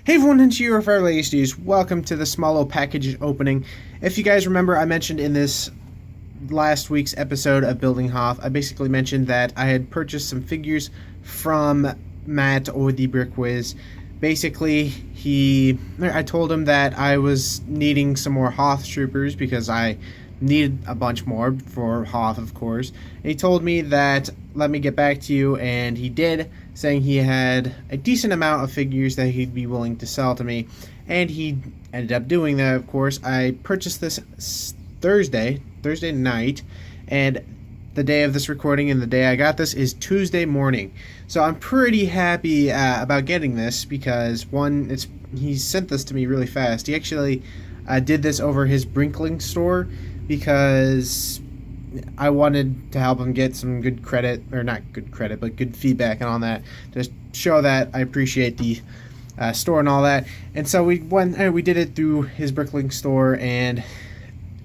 Hey everyone, it's your fairly HDs. Welcome to the small little package opening. If you guys remember, I mentioned in this last week's episode of Building Hoth, I basically mentioned that I had purchased some figures from Matt or TheBrickWiz. Basically, I told him that I was needing some more Hoth troopers because I needed a bunch more for Hoth, of course. And he told me that let me get back to you, and he did, saying he had a decent amount of figures that he'd be willing to sell to me, and he ended up doing that, of course. I purchased this Thursday night, and the day of this recording and the day I got this is Tuesday morning. So I'm pretty happy about getting this because, one, he sent this to me really fast. He actually did this over his Brinkling store because I wanted to help him get some good credit, or not good credit, but good feedback and all that, to show that I appreciate the store and all that. And so we did it through his Brickling store, and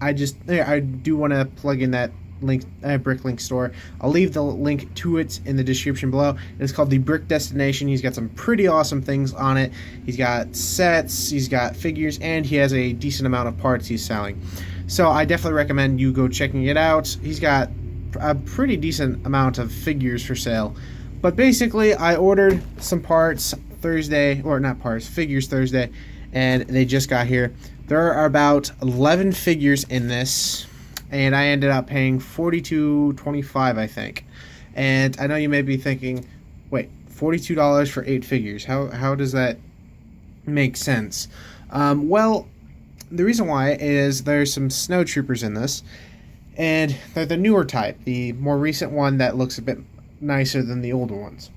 I do want to plug in that link, Bricklink store. I'll leave the link to it in the description below. It's called the Brick Destination. He's got some pretty awesome things on it. He's got sets, he's got figures, and he has a decent amount of parts he's selling. So I definitely recommend you go checking it out. He's got a pretty decent amount of figures for sale. But basically, I ordered some parts Thursday, or not parts, figures Thursday, and they just got here. There are about 11 figures in this, and I ended up paying $42.25, I think. And I know you may be thinking, wait, $42 for 8 figures? How does that make sense? Well, the reason why is there's some snow troopers in this, and they're the newer type, the more recent one that looks a bit nicer than the older ones.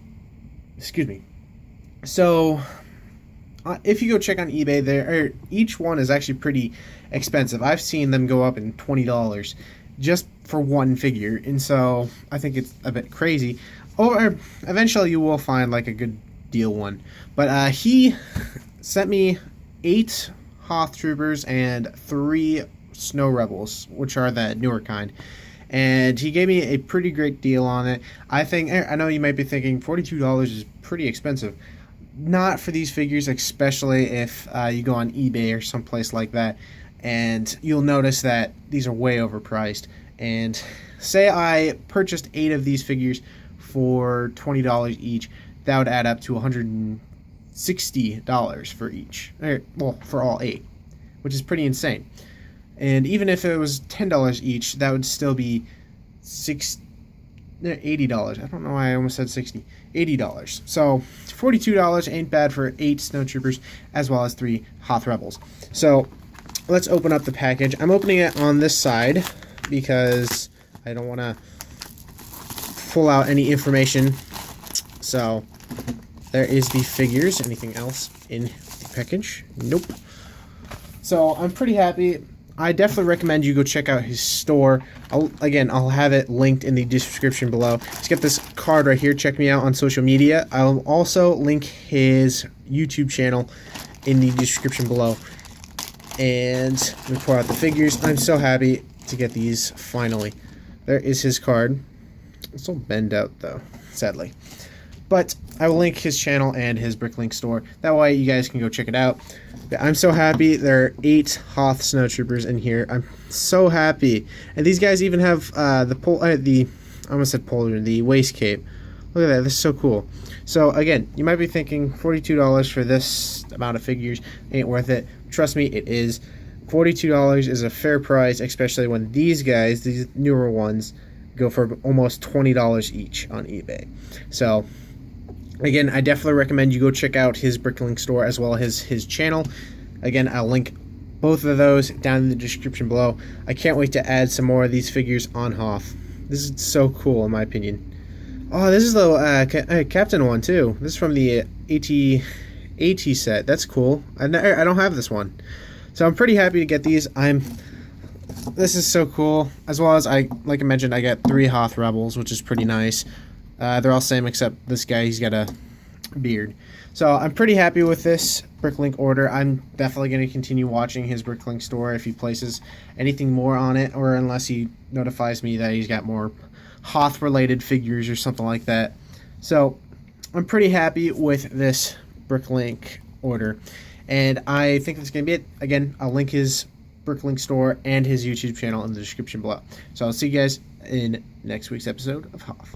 Excuse me. So, if you go check on eBay, each one is actually pretty expensive. I've seen them go up in $20 just for one figure, and so I think it's a bit crazy. Or eventually you will find like a good deal one. But he sent me 8 Hoth troopers and 3 snow rebels, which are the newer kind, and he gave me a pretty great deal on it. I know you might be thinking $42 is pretty expensive. Not for these figures, especially if you go on eBay or someplace like that, and you'll notice that these are way overpriced. And say I purchased 8 of these figures for $20 each, that would add up to $160 for each, well, for all 8, which is pretty insane. And even if it was $10 each, that would still be $80. I don't know why I almost said 60. $80. So $42 ain't bad for 8 snow troopers as well as 3 Hoth rebels. So let's open up the package. I'm opening it on this side because I don't want to pull out any information. So there is the figures. Anything else in the package? Nope. So I'm pretty happy. I definitely recommend you go check out his store. I'll have it linked in the description below. He's got this card right here. Check me out on social media. I'll also link his YouTube channel in the description below. And let me pour out the figures. I'm so happy to get these finally. There is his card. It's all bent out though, sadly. But I will link his channel and his Bricklink store. That way you guys can go check it out. I'm so happy. There are 8 Hoth snow troopers in here. I'm so happy. And these guys even have I almost said polar, the waist cape. Look at that. This is so cool. So again, you might be thinking $42 for this amount of figures ain't worth it. Trust me, it is. $42 is a fair price, especially when these guys, these newer ones, go for almost $20 each on eBay. So again, I definitely recommend you go check out his Bricklink store as well as his channel. Again, I'll link both of those down in the description below. I can't wait to add some more of these figures on Hoth. This is so cool, in my opinion. Oh, this is the Captain one, too. This is from the AT set. That's cool. I don't have this one. So I'm pretty happy to get these. This is so cool. As well as, like I mentioned, I got 3 Hoth Rebels, which is pretty nice. They're all same except this guy, he's got a beard. So I'm pretty happy with this Bricklink order. I'm definitely going to continue watching his Bricklink store if he places anything more on it, or unless he notifies me that he's got more Hoth related figures or something like that. So I'm pretty happy with this Bricklink order. And I think that's going to be it. Again, I'll link his Bricklink store and his YouTube channel in the description below. So I'll see you guys in next week's episode of Hoff.